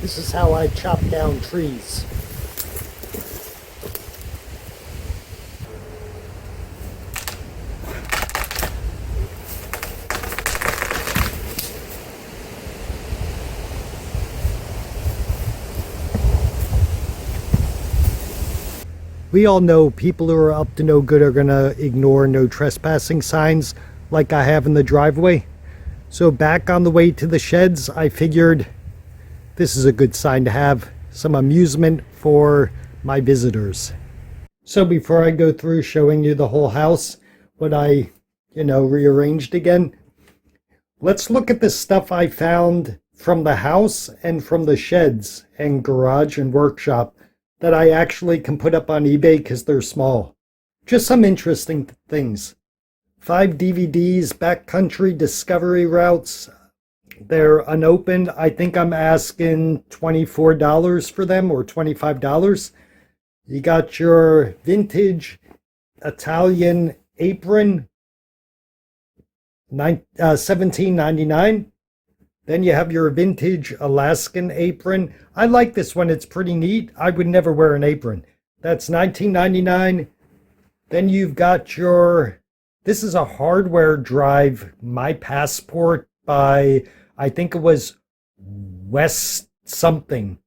This is how I chop down trees. We all know people who are up to no good are going to ignore no trespassing signs like I have in the driveway. So back on the way to the sheds, I figured this is a good sign to have some amusement for my visitors. So before I go through showing you the whole house, what I, rearranged again, let's look at the stuff I found from the house and from the sheds and garage and workshop that I actually can put up on eBay because they're small. Just some interesting things. 5 DVDs, backcountry discovery routes. They're unopened. I think I'm asking $24 for them, or $25. You got your vintage Italian apron, $17.99. Then you have your vintage Alaskan apron. I like this one. It's pretty neat. I would never wear an apron. That's $19.99. Then you've got your, this is a hardware drive, My Passport by, I think it was West something.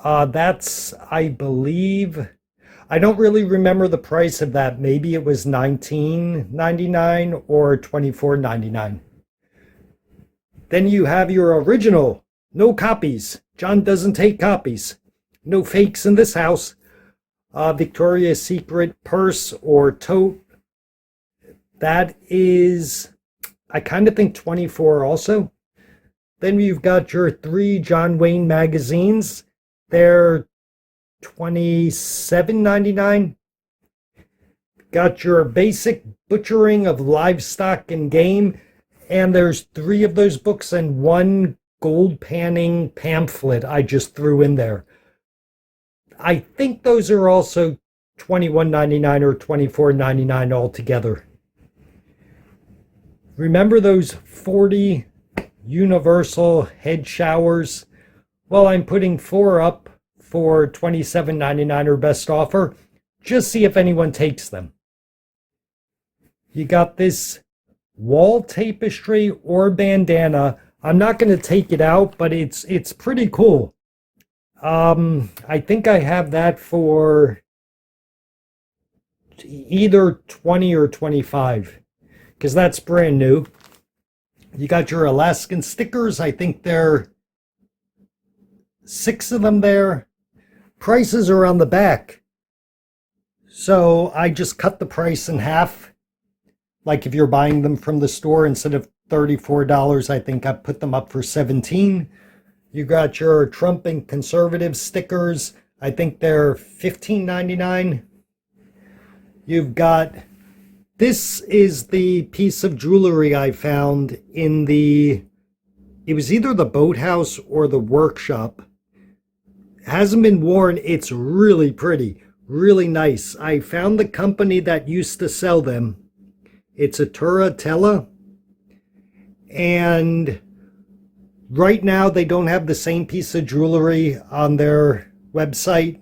That's, I believe, I don't really remember the price of that. Maybe it was $19.99 or $24.99. Then you have your original, no copies. John doesn't take copies. No fakes in this house. Victoria's Secret purse or tote. That is, I kind of think 24 also. Then you've got your 3 John Wayne magazines. They're $27.99. Got your basic butchering of livestock and game. And there's 3 of those books and 1 gold panning pamphlet I just threw in there. I think those are also $21.99 or $24.99 altogether. Remember those 40 universal head showers? Well, I'm putting 4 up for $27.99 or best offer. Just see if anyone takes them. You got this wall tapestry or bandana. I'm not going to take it out, but it's pretty cool. I think I have that for either 20 or 25 because that's brand new. You got your Alaskan stickers. I think there are 6 of them there. Prices are on the back. So I just cut the price in half. Like if you're buying them from the store, instead of $34, I think I put them up for $17. You got your Trump and conservative stickers. I think they're $15.99. You've got, this is the piece of jewelry I found in the, it was either the boathouse or the workshop. It hasn't been worn. It's really pretty, really nice. I found the company that used to sell them. It's a Turratella, and right now they don't have the same piece of jewelry on their website.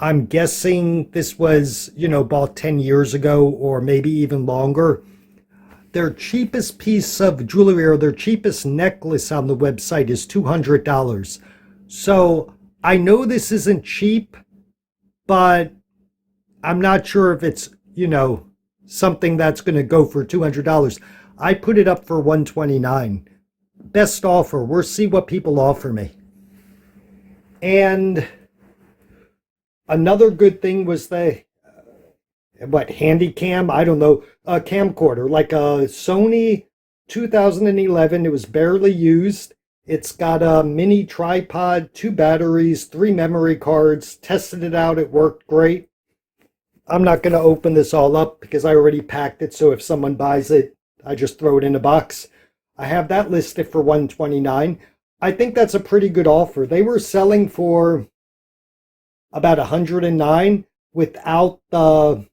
I'm guessing this was, bought 10 years ago or maybe even longer. Their cheapest piece of jewelry or their cheapest necklace on the website is $200. So I know this isn't cheap, but I'm not sure if it's, something that's going to go for $200. I put it up for $129. Best offer. We'll see what people offer me. And another good thing was the handy cam? I don't know. A camcorder, like a Sony 2011. It was barely used. It's got a mini tripod, 2 batteries, 3 memory cards. Tested it out. It worked great. I'm not going to open this all up because I already packed it. So if someone buys it, I just throw it in a box. I have that listed for $129. I think that's a pretty good offer. They were selling for about $109 without the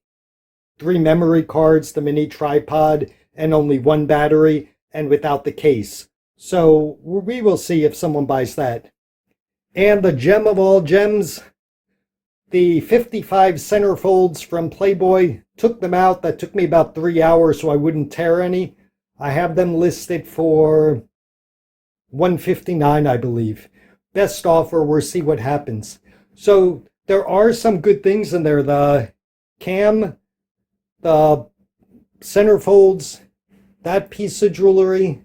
3 memory cards, the mini tripod, and only 1 battery, and without the case. So we will see if someone buys that. And the gem of all gems, the 55 centerfolds from Playboy. Took them out. That took me about 3 hours so I wouldn't tear any. I have them listed for $159, I believe. Best offer. We'll see what happens. So there are some good things in there. The cam, the centerfolds, that piece of jewelry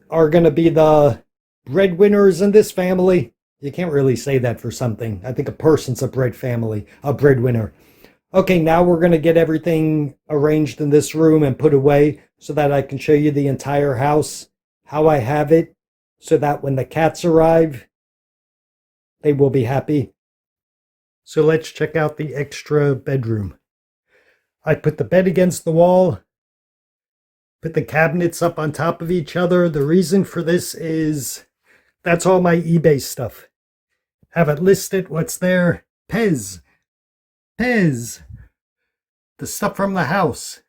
are going to be the breadwinners in this family. You can't really say that for something. I think a person's a breadwinner. Okay, now we're going to get everything arranged in this room and put away so that I can show you the entire house, how I have it, so that when the cats arrive, they will be happy. So let's check out the extra bedroom. I put the bed against the wall, put the cabinets up on top of each other. The reason for this is that's all my eBay stuff. Have it listed. What's there? Pez. The stuff from the house.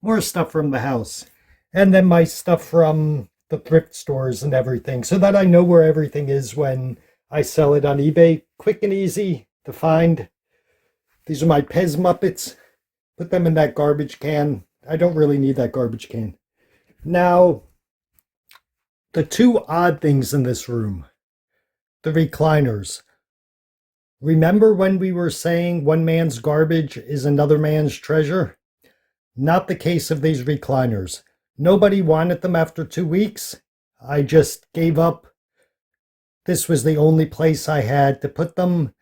More stuff from the house. And then my stuff from the thrift stores and everything, so that I know where everything is when I sell it on eBay. Quick and easy to find. These are my Pez Muppets. Put them in that garbage can. I don't really need that garbage can. Now, the two odd things in this room. The recliners. Remember when we were saying one man's garbage is another man's treasure? Not the case of these recliners. Nobody wanted them after 2 weeks. I just gave up. This was the only place I had to put them.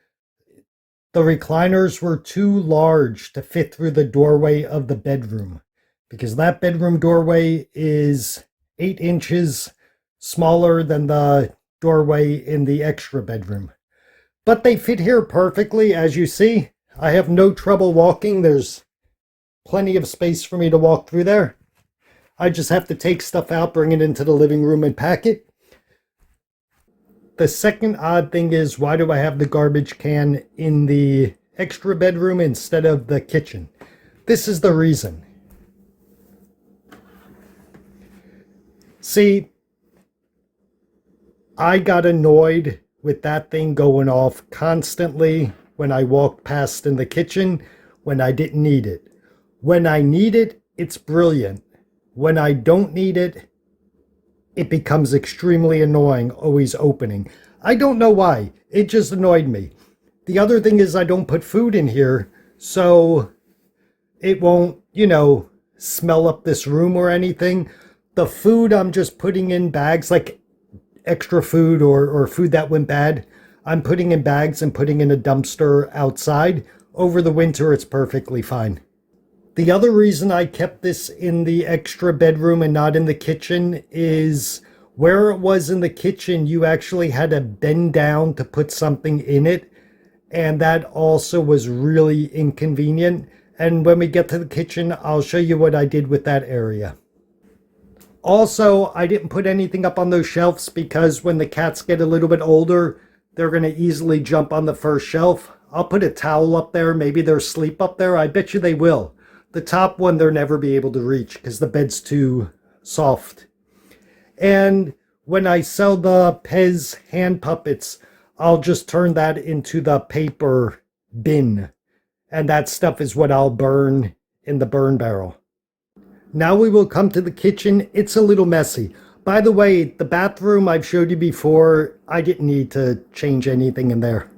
The recliners were too large to fit through the doorway of the bedroom, because that bedroom doorway is 8 inches smaller than the doorway in the extra bedroom. But they fit here perfectly, as you see. I have no trouble walking. There's plenty of space for me to walk through there. I just have to take stuff out, bring it into the living room and pack it. The second odd thing is, why do I have the garbage can in the extra bedroom instead of the kitchen? This is the reason. See, I got annoyed with that thing going off constantly when I walked past in the kitchen when I didn't need it. When I need it, it's brilliant. When I don't need it, it becomes extremely annoying, always opening. I don't know why. It just annoyed me. The other thing is I don't put food in here, so it won't, smell up this room or anything. The food I'm just putting in bags, like extra food or food that went bad, I'm putting in bags and putting in a dumpster outside. Over the winter, it's perfectly fine. The other reason I kept this in the extra bedroom and not in the kitchen is where it was in the kitchen, you actually had to bend down to put something in it. And that also was really inconvenient. And when we get to the kitchen, I'll show you what I did with that area. Also, I didn't put anything up on those shelves because when the cats get a little bit older, they're going to easily jump on the first shelf. I'll put a towel up there. Maybe they'll sleep up there. I bet you they will. The top one, they'll never be able to reach because the bed's too soft. And when I sell the Pez hand puppets, I'll just turn that into the paper bin. And that stuff is what I'll burn in the burn barrel. Now we will come to the kitchen. It's a little messy. By the way, the bathroom I've showed you before, I didn't need to change anything in there.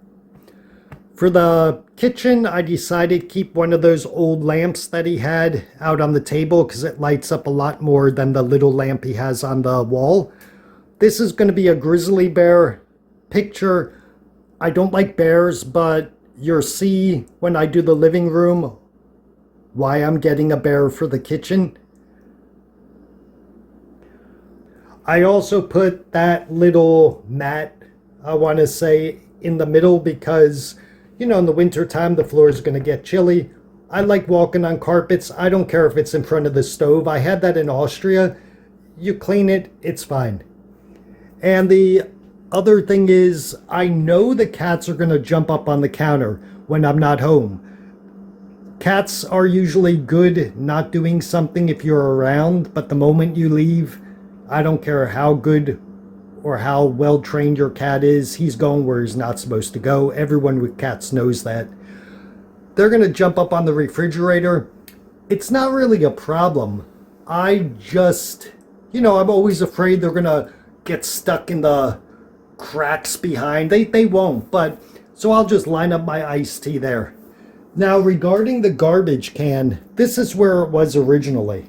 For the kitchen, I decided to keep one of those old lamps that he had out on the table because it lights up a lot more than the little lamp he has on the wall. This is going to be a grizzly bear picture. I don't like bears, but you'll see when I do the living room why I'm getting a bear for the kitchen. I also put that little mat, I want to say, in the middle because in the winter time, the floor is going to get chilly. I like walking on carpets. I don't care if it's in front of the stove. I had that in Austria. You clean it, it's fine. And the other thing is, I know the cats are going to jump up on the counter when I'm not home. Cats are usually good not doing something if you're around, but the moment you leave, I don't care how good or how well trained your cat is. He's going where he's not supposed to go. Everyone with cats knows that. They're going to jump up on the refrigerator. It's not really a problem. I just, I'm always afraid they're going to get stuck in the cracks behind. They won't, but so I'll just line up my iced tea there. Now, regarding the garbage can, this is where it was originally.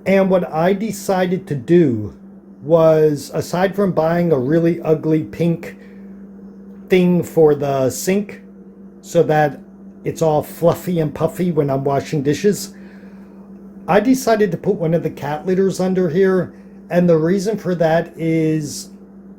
And what I decided to do was, aside from buying a really ugly pink thing for the sink so that it's all fluffy and puffy when I'm washing dishes, I decided to put one of the cat litters under here. And the reason for that is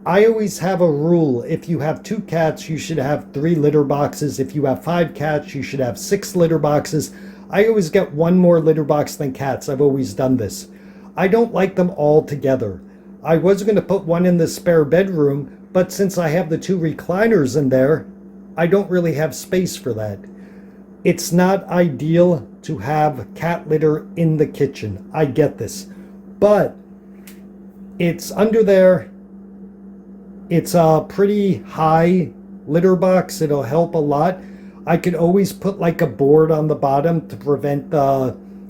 I always have a rule. If you have 2 cats, you should have 3 litter boxes. If you have 5 cats, you should have 6 litter boxes. I always get one more litter box than cats. I've always done this. I don't like them all together. I was going to put one in the spare bedroom, but since I have the 2 recliners in there, I don't really have space for that. It's not ideal to have cat litter in the kitchen. I get this. But it's under there. It's a pretty high litter box. It'll help a lot. I could always put like a board on the bottom to prevent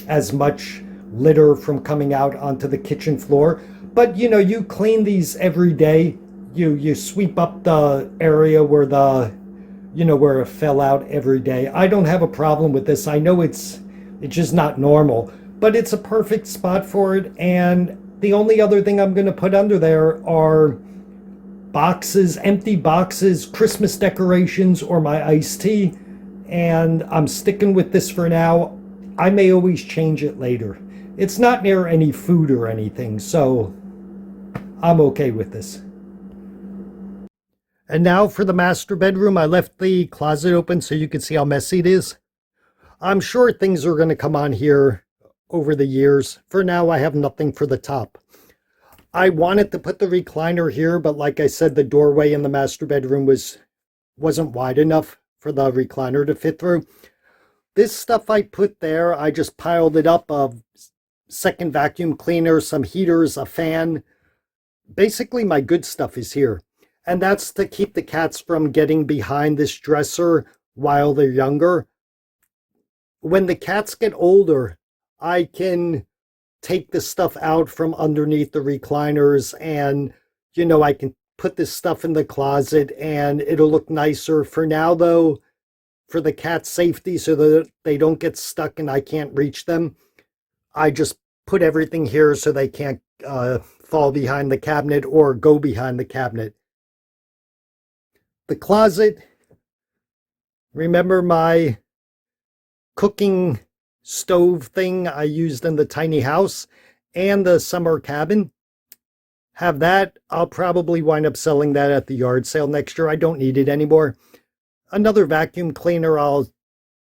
as much litter from coming out onto the kitchen floor. But you clean these every day. You sweep up the area where where it fell out every day. I don't have a problem with this. I know it's just not normal, but it's a perfect spot for it. And the only other thing I'm going to put under there are boxes, empty boxes, Christmas decorations, or my iced tea. And I'm sticking with this for now. I may always change it later. It's not near any food or anything, so I'm okay with this. And now for the master bedroom. I left the closet open so you can see how messy it is. I'm sure things are going to come on here over the years. For now, I have nothing for the top. I wanted to put the recliner here, but like I said, the doorway in the master bedroom wasn't wide enough for the recliner to fit through. This stuff I put there, I just piled it up, a second vacuum cleaner, some heaters, a fan. Basically, my good stuff is here. And that's to keep the cats from getting behind this dresser while they're younger. When the cats get older, I can take this stuff out from underneath the recliners, and I can put this stuff in the closet and it'll look nicer. For now though, for the cat's safety, so that they don't get stuck and I can't reach them, I just put everything here so they can't fall behind the cabinet or go behind the cabinet. The closet, remember my cooking stove thing I used in the tiny house and the summer cabin? Have that. I'll probably wind up selling that at the yard sale next year. I don't need it anymore. Another vacuum cleaner, I'll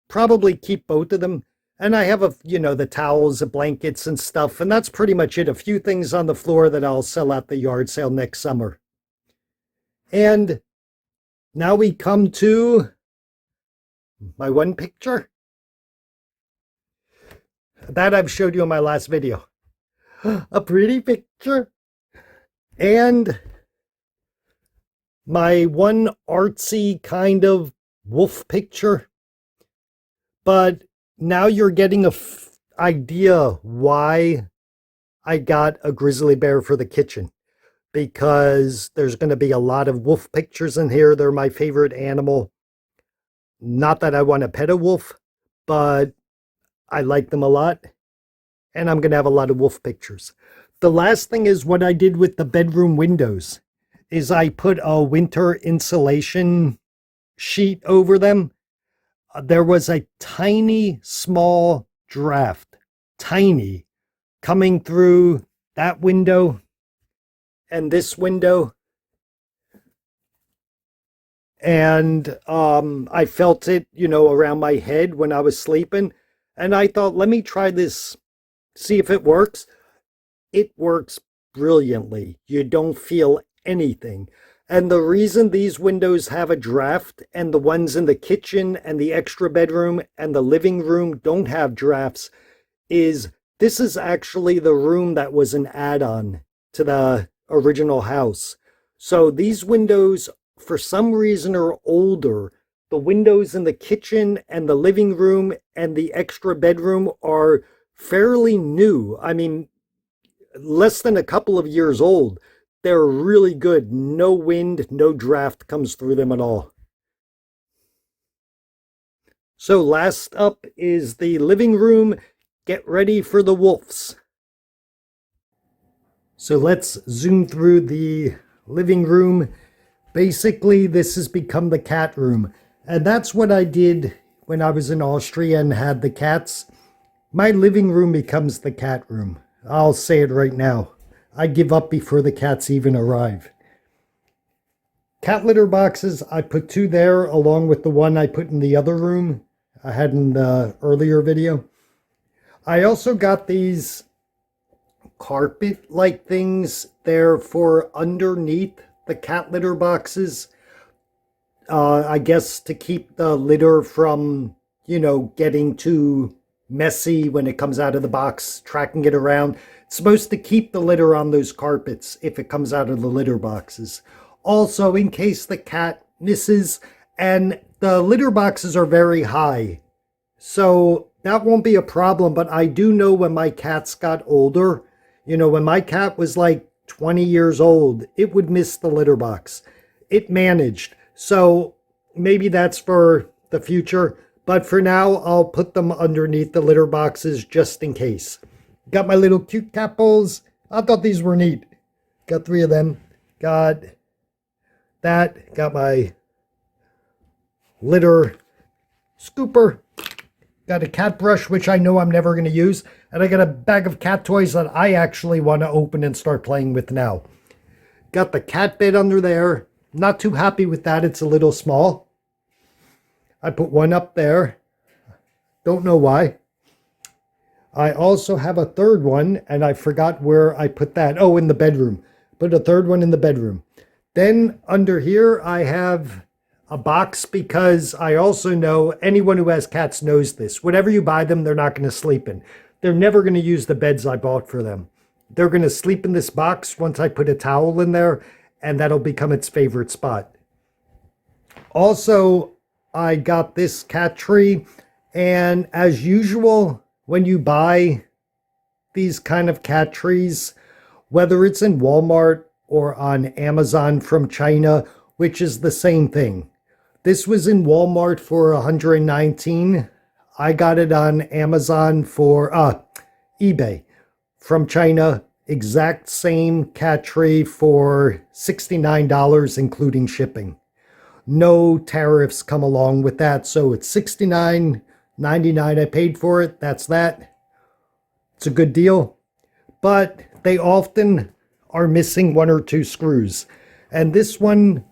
probably keep both of them. And I have the towels, the blankets and stuff, and that's pretty much it. A few things on the floor that I'll sell at the yard sale next summer. And now we come to my one picture that I've showed you in my last video. A pretty picture. And my one artsy kind of wolf picture. But now you're getting an idea why I got a grizzly bear for the kitchen. Because there's going to be a lot of wolf pictures in here. They're my favorite animal. Not that I want to pet a wolf, but I like them a lot. And I'm going to have a lot of wolf pictures. The last thing is what I did with the bedroom windows. Is I put a winter insulation sheet over them. There was a tiny, small draft. Tiny. Coming through that window. And this window, and I felt it, around my head when I was sleeping, and I thought, let me try this, see if it works. It works brilliantly. You don't feel anything. And the reason these windows have a draft and the ones in the kitchen and the extra bedroom and the living room don't have drafts is this is actually the room that was an add-on to the original house. So these windows, for some reason, are older. The windows in the kitchen and the living room and the extra bedroom are fairly new. I mean, less than a couple of years old. They're really good. No wind, no draft comes through them at all. So last up is the living room. Get ready for the wolves. So let's zoom through the living room. Basically, this has become the cat room. And that's what I did when I was in Austria and had the cats. My living room becomes the cat room. I'll say it right now. I give up before the cats even arrive. Cat litter boxes, I put 2 there along with the one I put in the other room I had in the earlier video. I also got these carpet-like things there for underneath the cat litter boxes. I guess to keep the litter from, getting too messy when it comes out of the box, tracking it around. It's supposed to keep the litter on those carpets if it comes out of the litter boxes. Also, in case the cat misses, and the litter boxes are very high, so that won't be a problem. But I do know when my cats got older, when my cat was like 20 years old, it would miss the litter box. It managed. So maybe that's for the future. But for now, I'll put them underneath the litter boxes just in case. Got my little cute cat bowls. I thought these were neat. Got 3 of them. Got that. Got my litter scooper. Got a cat brush, which I know I'm never going to use. And I got a bag of cat toys that I actually want to open and start playing with now. Got the cat bed under there. Not too happy with that. It's a little small. I put one up there. Don't know why. I also have a third one, and I forgot where I put that. Oh, in the bedroom. Put a third one in the bedroom. Then under here, I have a box because I also know anyone who has cats knows this. Whatever you buy them, they're not going to sleep in. They're never going to use the beds I bought for them. They're going to sleep in this box once I put a towel in there, and that'll become its favorite spot. Also, I got this cat tree, and as usual, when you buy these kind of cat trees, whether it's in Walmart or on Amazon from China, which is the same thing. This was in Walmart for $119. I got it on Amazon for eBay from China. Exact same cat tree for $69, including shipping. No tariffs come along with that, so it's $69.99 I paid for it. That's that. It's a good deal. But they often are missing 1 or 2 screws. And this one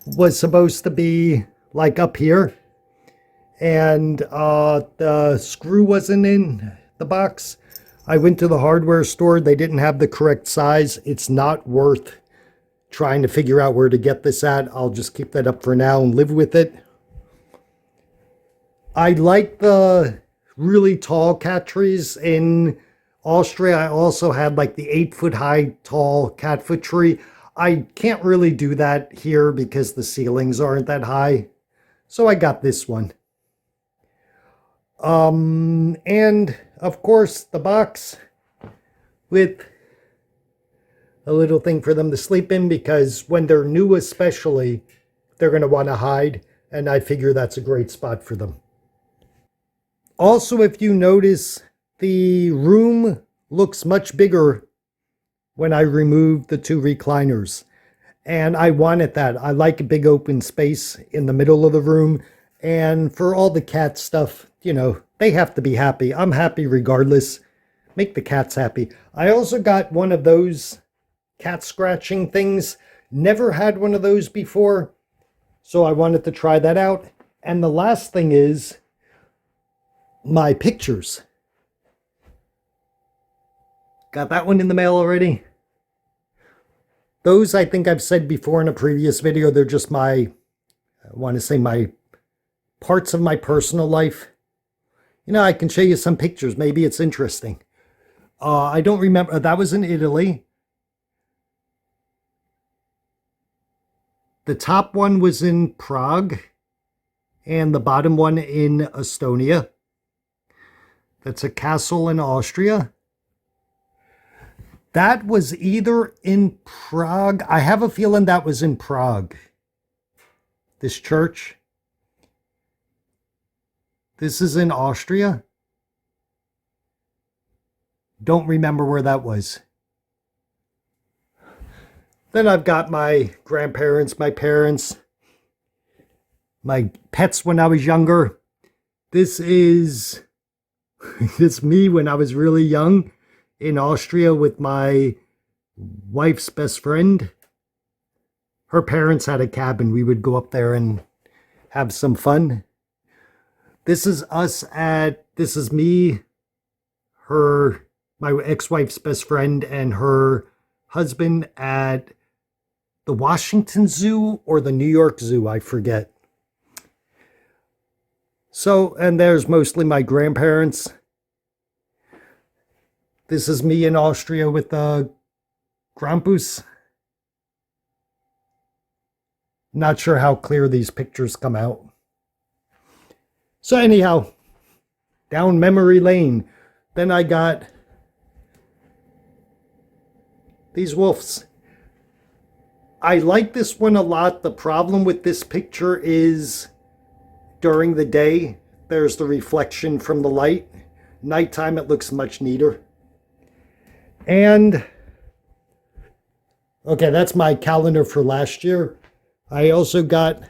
was supposed to be like up here. And the screw wasn't in the box. I went to the hardware store. They didn't have the correct size. It's not worth trying to figure out where to get this at. I'll just keep that up for now and live with it. I like the really tall cat trees. In Austria, I also had like the 8-foot high tall cat foot tree. I can't really do that here because the ceilings aren't that high. So I got this one. And of course the box with a little thing for them to sleep in, because when they're new especially, they're going to want to hide, and I figure that's a great spot for them. Also, if you notice, the room looks much bigger when I removed the 2 recliners, and I wanted that. I like a big open space in the middle of the room, and for all the cat stuff, they have to be happy. I'm happy regardless. Make the cats happy. I also got one of those cat scratching things. Never had one of those before, so I wanted to try that out. And the last thing is my pictures. Got that one in the mail already. Those, I think I've said before in a previous video, they're just my parts of my personal life. I can show you some pictures. Maybe it's interesting. I don't remember. That was in Italy. The top one was in Prague and the bottom one in Estonia. That's a castle in Austria. That was either in Prague. I have a feeling that was in Prague. This church. This is in Austria. Don't remember where that was. Then I've got my grandparents, my parents, my pets when I was younger. This is me when I was really young in Austria with my wife's best friend. Her parents had a cabin. We would go up there and have some fun. This is me, my ex-wife's best friend, and her husband at the Washington Zoo or the New York Zoo, I forget. So, and there's mostly my grandparents. This is me in Austria with the Krampus. Not sure how clear these pictures come out. So anyhow, down memory lane. Then I got these wolves. I like this one a lot. The problem with this picture is during the day, there's the reflection from the light. Nighttime, it looks much neater. And, okay, that's my calendar for last year. I also got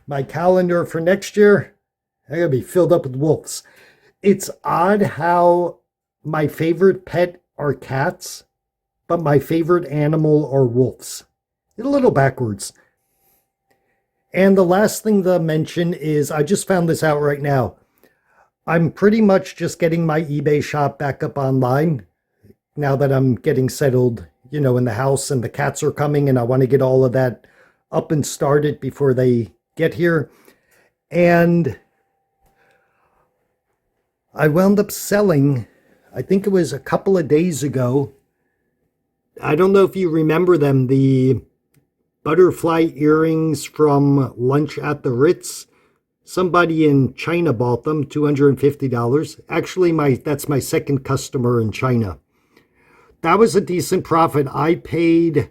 my calendar for next year. I'm going to be filled up with wolves. It's odd how my favorite pet are cats, but my favorite animal are wolves. It's a little backwards. And the last thing to mention is, I just found this out right now. I'm pretty much just getting my eBay shop back up online now that I'm getting settled, in the house, and the cats are coming, and I want to get all of that up and started before they get here. And I wound up selling, I think it was a couple of days ago. I don't know if you remember them, the butterfly earrings from Lunch at the Ritz. Somebody in China bought them, $250. Actually, that's my second customer in China. That was a decent profit. I paid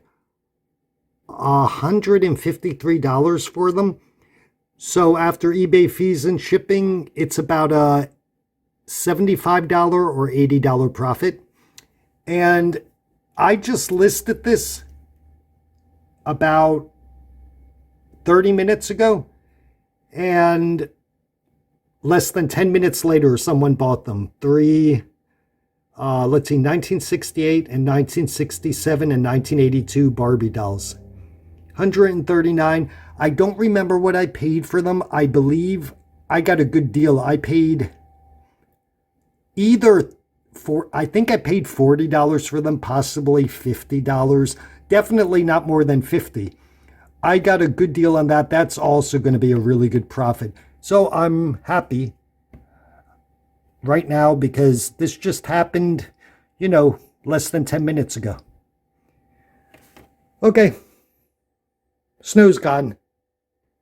$153 for them. So after eBay fees and shipping, it's about a $75 or $80 profit. And I just listed this about 30 minutes ago, and less than 10 minutes later, someone bought them. 1968 and 1967 and 1982 Barbie dolls. $139. I don't remember what I paid for them. I believe I got a good deal. I paid I think I paid $40 for them, possibly $50. Definitely not more than $50. I got a good deal on that. That's also going to be a really good profit. So I'm happy right now because this just happened, less than 10 minutes ago. Okay. Snow's gone.